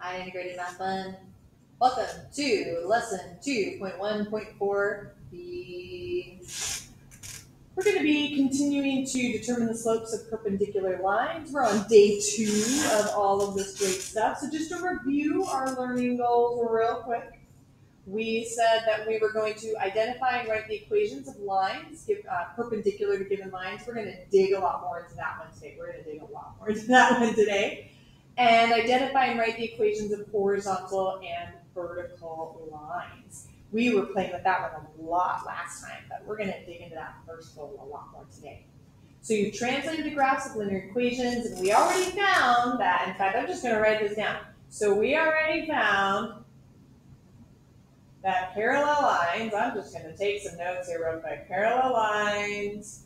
Hi, Integrated Math Fun. Welcome to lesson 2.1.4b. We're going to be continuing to determine the slopes of perpendicular lines. We're on day 2 of all of this great stuff. So just to review our learning goals real quick, we said that we were going to identify and write the equations of lines perpendicular to given lines. We're going to dig a lot more into that one today. And identify and write the equations of horizontal and vertical lines. We were playing with that one a lot last time, but we're going to dig into that first goal a lot more today. So you translated the graphs of linear equations, and we already found that, in fact, I'm just going to write this down. So we already found that parallel lines, I'm just going to take some notes here real quick. Parallel lines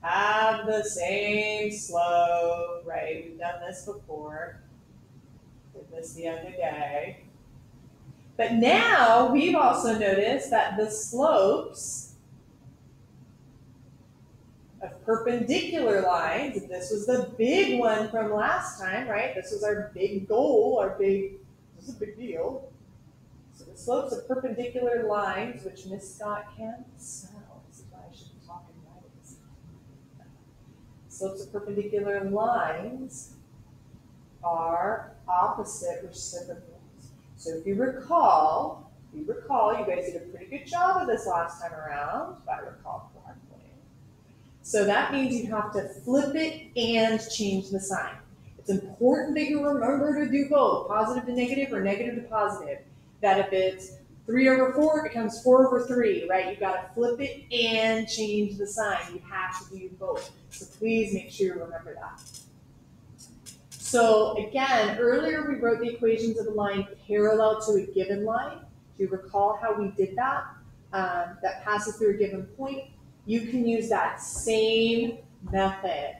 have the same slope, right? We've done this before. Did this the other day. But now we've also noticed that the slopes of perpendicular lines, and this was the big one from last time, right? This was our big goal, this is a big deal. So the slopes of perpendicular lines, which Miss Scott can't spell, this is why I should be talking right. Slopes of perpendicular lines are opposite reciprocals. So if you recall, you guys did a pretty good job of this last time around, if I recall correctly. So that means you have to flip it and change the sign. It's important that you remember to do both, positive to negative or negative to positive. That if it's 3 over 4, it becomes 4 over 3, right? You've got to flip it and change the sign. You have to do both. So please make sure you remember that. So again, earlier we wrote the equations of a line parallel to a given line. Do you recall how we did that? That passes through a given point. You can use that same method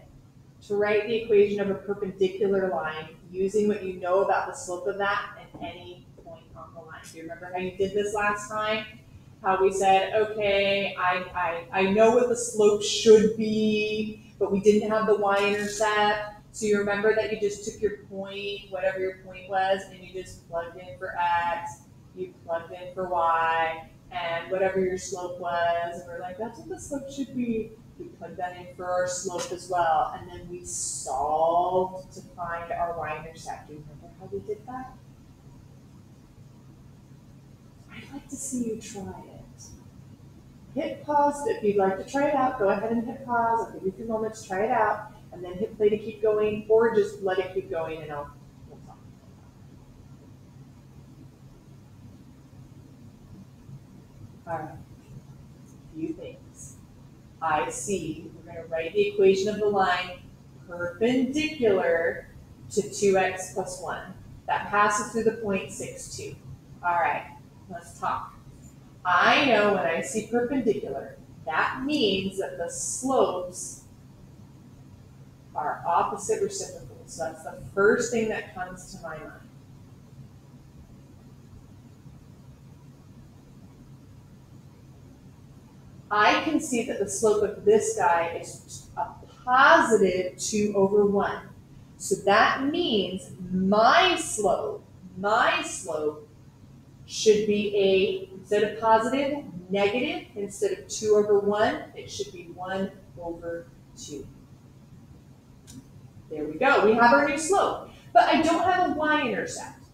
to write the equation of a perpendicular line using what you know about the slope of that at any point on the line. Do you remember how you did this last time? How we said, okay, I know what the slope should be, but we didn't have the y-intercept. So you remember that you just took your point, whatever your point was, and you just plugged in for x, you plugged in for y, and whatever your slope was, and we're like, that's what the slope should be. We plugged that in for our slope as well, and then we solved to find our y-intercept. Do you remember how we did that? I'd like to see you try it. Hit pause if you'd like to try it out. Go ahead and hit pause. I'll give you a few moments to try it out, and then hit play to keep going, or just let it keep going, and we'll talk. All right, a few things. I see, we're going to write the equation of the line perpendicular to 2x plus 1. That passes through the point 6, 2. All right, let's talk. I know when I see perpendicular, that means that the slopes are opposite reciprocals. So that's the first thing that comes to my mind. I can see that the slope of this guy is a positive 2 over 1. So that means my slope should be instead of positive, negative. Instead of 2 over 1, it should be 1 over 2. There we go. We have our new slope. But I don't have a y-intercept.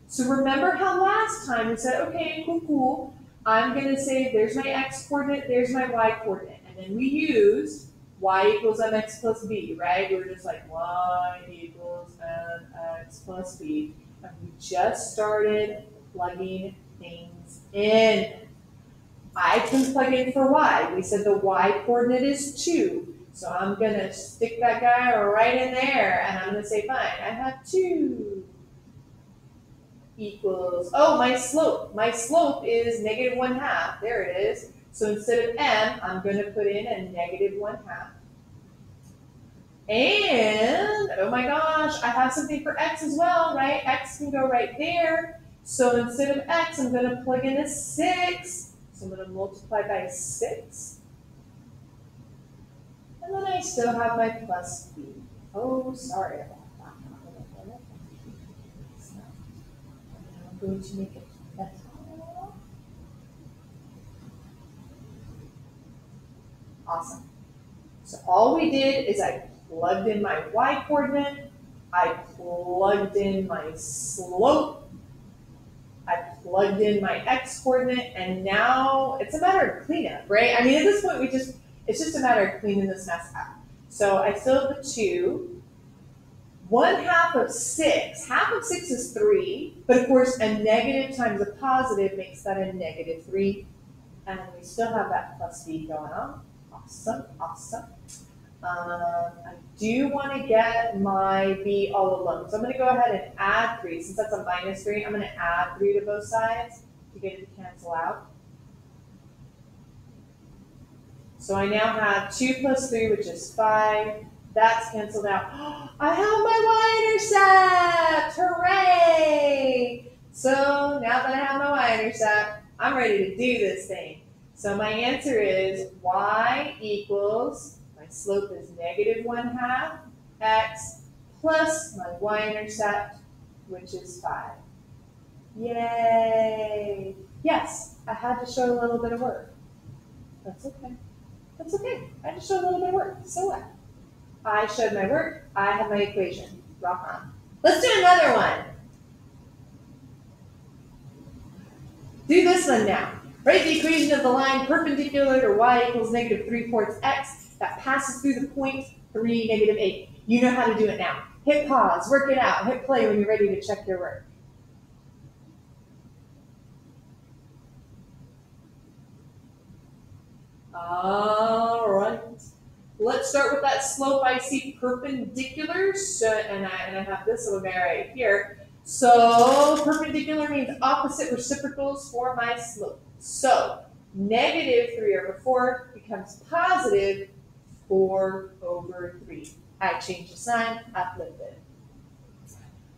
So remember how last time we said, okay, cool. I'm going to say there's my x-coordinate, there's my y-coordinate. And then we used y equals mx plus b, right? We were just like y equals mx plus b. And we just started plugging things in. I can plug in for y. We said the y-coordinate is 2. So I'm going to stick that guy right in there, and I'm going to say, fine, I have 2 equals, oh, my slope. My slope is negative 1/2. There it is. So instead of m, I'm going to put in a negative 1/2. And, oh my gosh, I have something for x as well, right? X can go right there. So instead of x, I'm going to plug in a 6. So I'm going to multiply by 6. And then I still have my plus b. Oh, sorry about that. I'm going to make it better. Awesome. So all we did is I plugged in my y-coordinate, I plugged in my slope, I plugged in my x-coordinate, and now it's a matter of cleanup, right? I mean, at this point, it's just a matter of cleaning this mess up. So I still have the 2. 1/2 of 6, half of 6 is 3, but of course a negative times a positive makes that a -3, and we still have that plus b going on. Awesome, awesome. I do want to get my b all alone, so I'm going to go ahead and add 3. Since that's a -3, I'm going to add 3 to both sides to get it to cancel out. So I now have 2 plus 3, which is 5. That's canceled out. I have my y-intercept! Hooray! So now that I have my y-intercept, I'm ready to do this thing. So my answer is y equals, my slope is -1/2 x plus my y-intercept, which is 5. Yay! Yes, I had to show a little bit of work. That's okay. That's okay. I had to show a little bit of work. So what? I showed my work. I have my equation. Rock on. Let's do another one. Do this one now. Write the equation of the line perpendicular to y equals -3/4 x that passes through the point 3, -8. You know how to do it now. Hit pause, work it out, hit play when you're ready to check your work. All right. Let's start with that slope I see perpendicular. So, and I have this little guy right here. So perpendicular means opposite reciprocals for my slope. So -3/4 becomes positive 4/3. I change the sign, I flip it.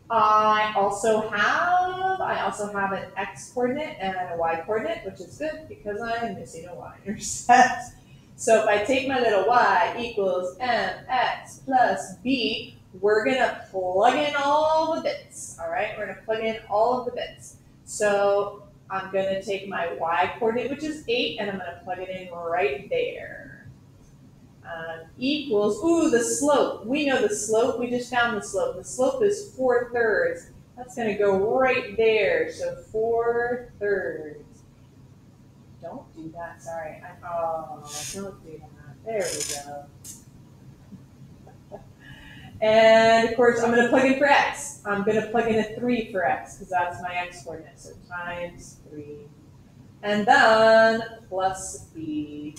I also have an x-coordinate and a y-coordinate, which is good because I'm missing a y-intercept. So if I take my little y equals mx plus b, we're going to plug in all the bits, all right? We're going to plug in all of the bits. So I'm going to take my y-coordinate, which is 8, and I'm going to plug it in right there. Equals, ooh, the slope. We know the slope. We just found the slope. The slope is 4/3. That's going to go right there. So 4/3. Don't do that. Sorry. Don't do that. There we go. And of course, I'm going to plug in for x. I'm going to plug in a 3 for x because that's my x-coordinate. So times 3. And then plus b.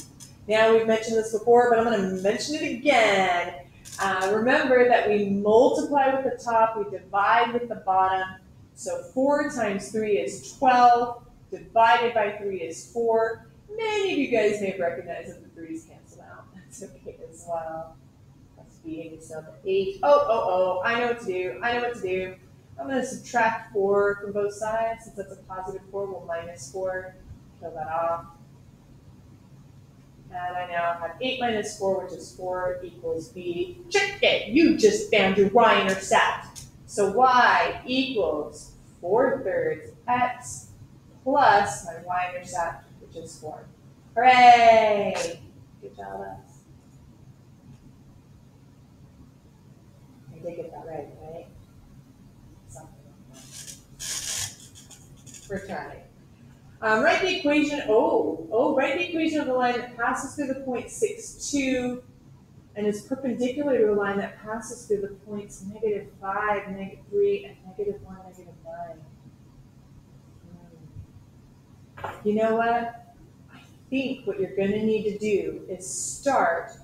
Now, we've mentioned this before, but I'm going to mention it again. Remember that we multiply with the top, we divide with the bottom. So 4 times 3 is 12, divided by 3 is 4. Many of you guys may have recognized that the 3's cancel out. That's okay as well. Plus b is up to 8. Oh, I know what to do. I'm going to subtract 4 from both sides. Since that's a positive 4, we'll minus 4. Kill that off. And I now have 8 minus 4, which is 4 equals b. Check it! You just found your y-intercept. So y equals 4/3 x plus my y-intercept, which is 4. Hooray! Good job, us. I did get that right? Something like that. We're trying. Write the equation, write the equation of the line that passes through the point 6, 2, and is perpendicular to a line that passes through the points -5, -3, and -1, -9. You know what? I think what you're going to need to do is start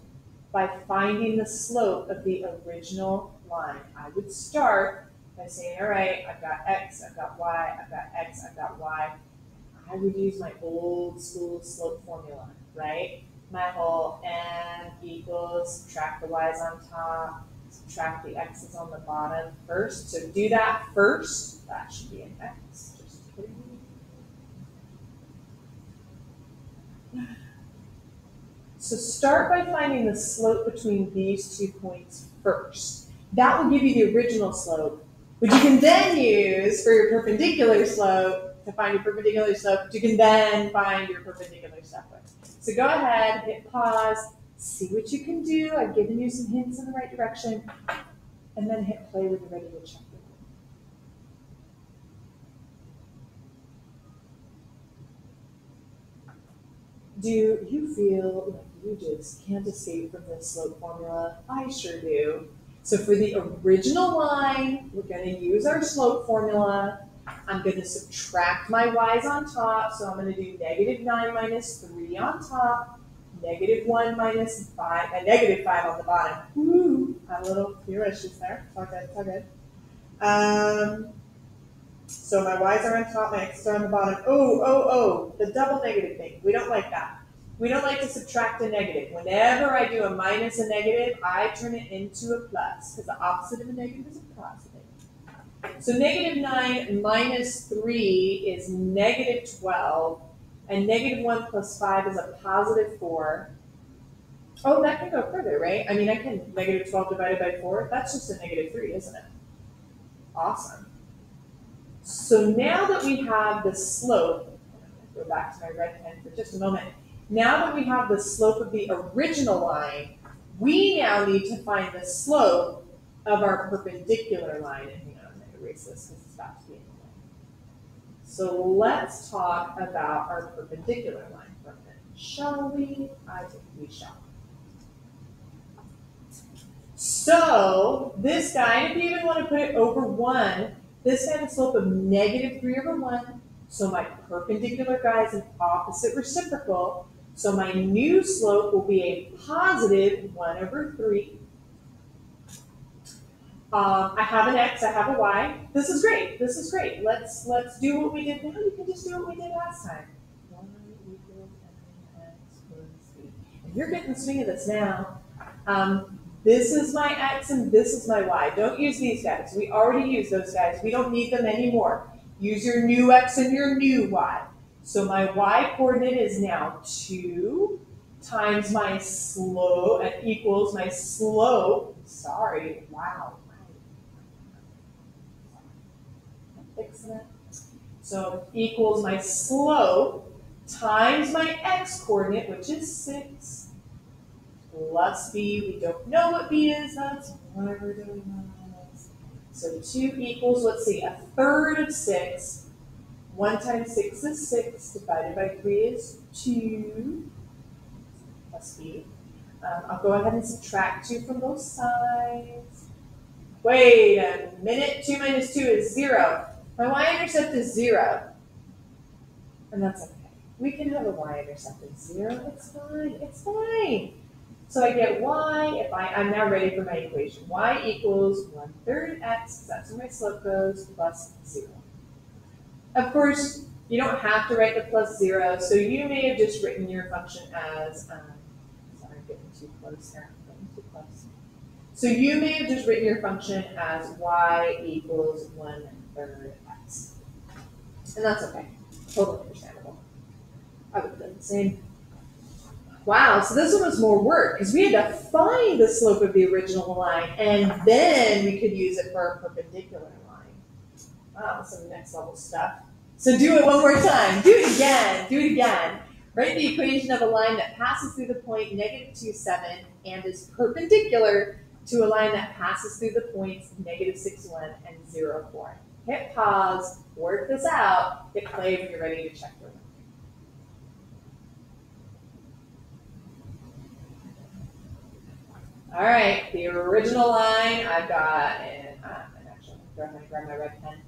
by finding the slope of the original line. I would start by saying, all right, I've got x, I've got y, I've got x, I've got y. I would use my old school slope formula, right? My whole n equals, subtract the y's on top, subtract the x's on the bottom first. So do that first. That should be an x. Just kidding. So start by finding the slope between these 2 points first. That will give you the original slope, which you can then use for your perpendicular slope, to find your perpendicular slope, you can then find your perpendicular slope. So go ahead, hit pause, see what you can do. I've given you some hints in the right direction, and then hit play when you're ready to check it. Do you feel like you just can't escape from this slope formula? I sure do. So for the original line, we're going to use our slope formula. I'm going to subtract my y's on top. So I'm going to do -9 minus 3 on top, -1 minus 5, and -5 on the bottom. Woo! Had a little few issues there. It's all good. It's all good. So my y's are on top, my x's are on the bottom. Oh, the double negative thing. We don't like that. We don't like to subtract a negative. Whenever I do a minus a negative, I turn it into a plus, because the opposite of a negative is a positive. So -9 minus 3 is -12, and -1 plus 5 is a +4. Oh, that can go further, right? I mean, I can -12 divided by 4. That's just a -3, isn't it? Awesome. So now that we have the slope, I'm going to go back to my red pen for just a moment. Now that we have the slope of the original line, we now need to find the slope of our perpendicular line. And hang on, I'm going to erase this because it's about to be in the way. So let's talk about our perpendicular line for a minute. Shall we? I think we shall. So this guy, if you even want to put it over 1, this has a slope of -3/1. So my perpendicular guy is an opposite reciprocal. So my new slope will be a +1/3. I have an x, I have a y. This is great. This is great. Let's do what we did now. You can just do what we did last time. Y equals mx plus b. And you're getting the swing of this now. This is my x and this is my y. Don't use these guys. We already used those guys. We don't need them anymore. Use your new x and your new y. So my y coordinate is now 2 times my slope, and equals my slope. Sorry, wow. I'm fixing it. So equals my slope times my x coordinate, which is 6. Plus b, we don't know what b is, that's why we're doing this. So 2 equals, let's see, 1/3 of 6. 1 times 6 is 6, divided by 3 is 2, plus b. I'll go ahead and subtract 2 from both sides. Wait a minute, 2 minus 2 is 0. My y-intercept is 0, and that's okay. We can have a y-intercept of 0, it's fine, it's fine. So I get y, I'm now ready for my equation. Y equals 1/3 x, that's where my slope goes, plus 0. Of course, you don't have to write the plus 0, so you may have just written your function as, sorry, I'm getting too close here, I'm getting too close. So you may have just written your function as y equals 1/3 x. And that's okay, totally understandable. I would have done the same. Wow, so this one was more work because we had to find the slope of the original line and then we could use it for our perpendicular line. Wow, some next level stuff. So do it one more time. Do it again. Do it again. Write the equation of a line that passes through the point -2, 7 and is perpendicular to a line that passes through the points -6, 1 and 0, 4. Hit pause, work this out, hit play when you're ready to check your work. All right, the original line I've got, and actually, I'm going to grab my red pen.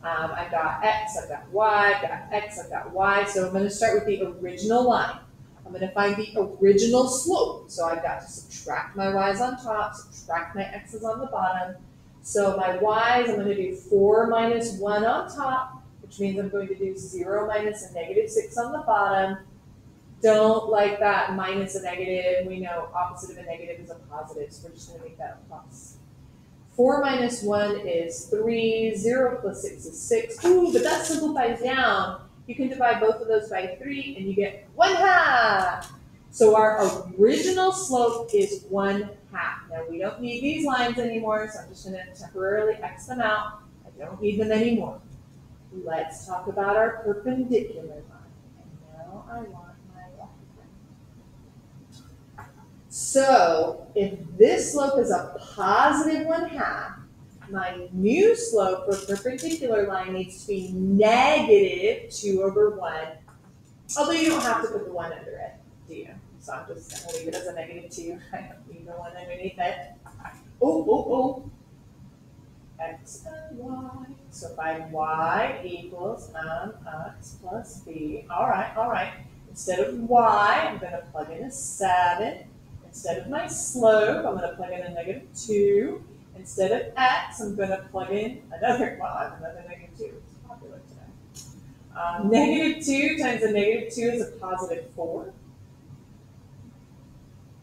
I've got x, I've got y, I've got x, I've got y. So I'm going to start with the original line. I'm going to find the original slope. So I've got to subtract my y's on top, subtract my x's on the bottom. So my y's, I'm going to do 4 minus 1 on top, which means I'm going to do 0 minus a -6 on the bottom. Don't like that minus a negative. We know opposite of a negative is a positive, so we're just going to make that a plus. 4 minus 1 is 3, 0 plus 6 is 6. Ooh, but that simplifies down. You can divide both of those by 3 and you get 1/2. So our original slope is 1/2. Now we don't need these lines anymore, so I'm just going to temporarily X them out. I We don't need them anymore. Let's talk about our perpendicular line. And now I want my y. So if this slope is a positive 1/2, my new slope for perpendicular line needs to be negative 2/1. Although you don't have to put the 1 under it, do you? So I'm just going to leave it as a -2. I don't need the 1 underneath it. Oh. X and y. So by y equals x plus b. All right. Instead of y, I'm going to plug in a 7. Instead of my slope, I'm going to plug in a -2. Instead of x, I'm going to plug in another, well, I have another -2. It's popular today. -2 times a -2 is a +4.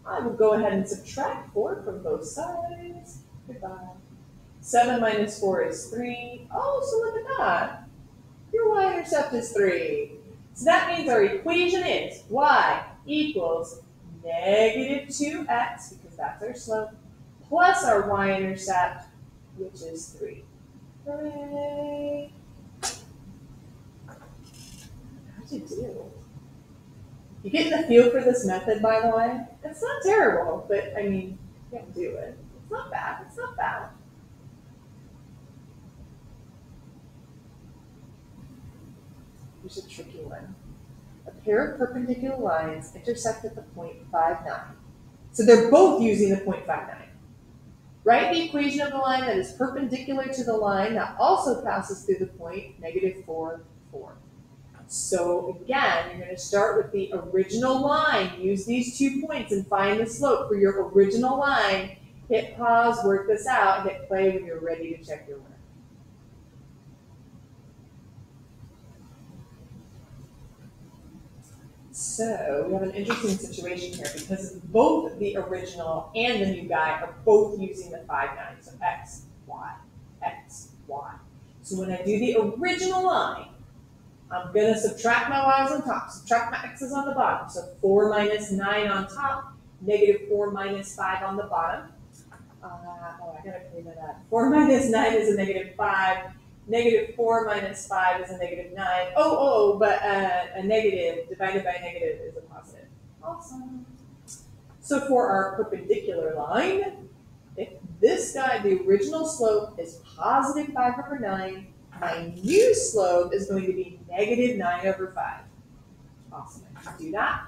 I will go ahead and subtract 4 from both sides. Goodbye. 7 minus 4 is 3. Oh, so look at that. Your y-intercept is 3. So that means our equation is y equals -2x, because that's our slope, plus our y-intercept, which is 3. Hooray! How'd you do? You getting the feel for this method, by the way? It's not terrible, but I mean, you can do it. It's not bad. It's not bad. Here's a tricky one. A pair of perpendicular lines intersect at the point 5,9. So they're both using the point 5,9. Write the equation of the line that is perpendicular to the line that also passes through the point -4, 4. So again, you're going to start with the original line. Use these 2 points and find the slope for your original line. Hit pause, work this out, hit play when you're ready to check your work. So we have an interesting situation here because both the original and the new guy are both using the 5,9. So x, y, x, y. So when I do the original line, I'm going to subtract my y's on top, subtract my x's on the bottom. So 4 minus 9 on top, -4 minus 5 on the bottom. I got to clean that up. 4 minus 9 is a -5. -4 minus 5 is a -9. But a negative divided by a negative is a positive. Awesome. So for our perpendicular line, if this guy, the original slope, is positive 5/9, my new slope is going to be -9/5. Awesome. I can do that.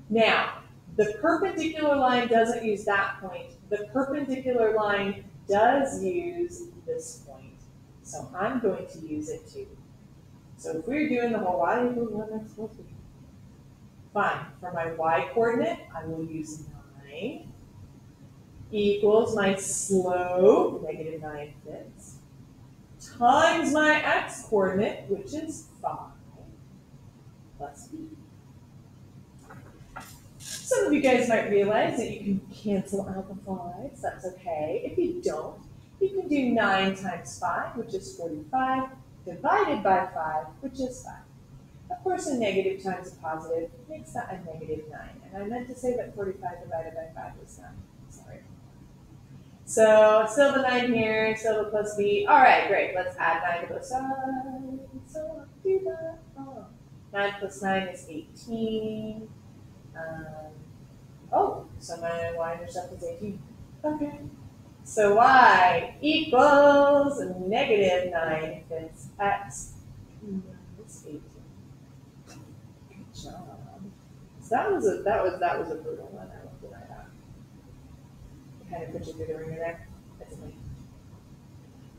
Now, the perpendicular line doesn't use that point. The perpendicular line does use this point. So I'm going to use it too. So if we're doing the whole y equals 1x plus b, fine. For my y coordinate, I will use 9 equals my slope, -9/5, times my x coordinate, which is 5, plus b. Some of you guys might realize that you can cancel out the 5s. That's okay. If you don't, you can do 9 times 5, which is 45, divided by 5, which is 5. Of course, a negative times a positive makes that a -9. And I meant to say that 45 divided by 5 is 9. Sorry. So still the 9 here, still the plus b. All right, great. Let's add 9 to both sides. So let's do that. 9 plus 9 is 18. So my y-intercept is 18. Okay. So y equals -9/5 x minus 18. Good job. So that was a brutal one. I won't deny that. Kind of put you through the ringer there. That's me.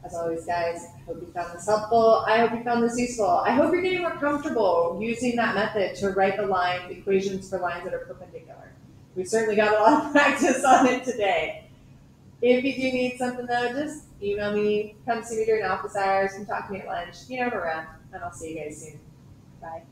As always, guys, I hope you found this helpful. I hope you found this useful. I hope you're getting more comfortable using that method to write the line equations for lines that are perpendicular. We certainly got a lot of practice on it today. If you do need something though, just email me, come see me during office hours, come talk to me at lunch. You know I'm around, and I'll see you guys soon. Bye.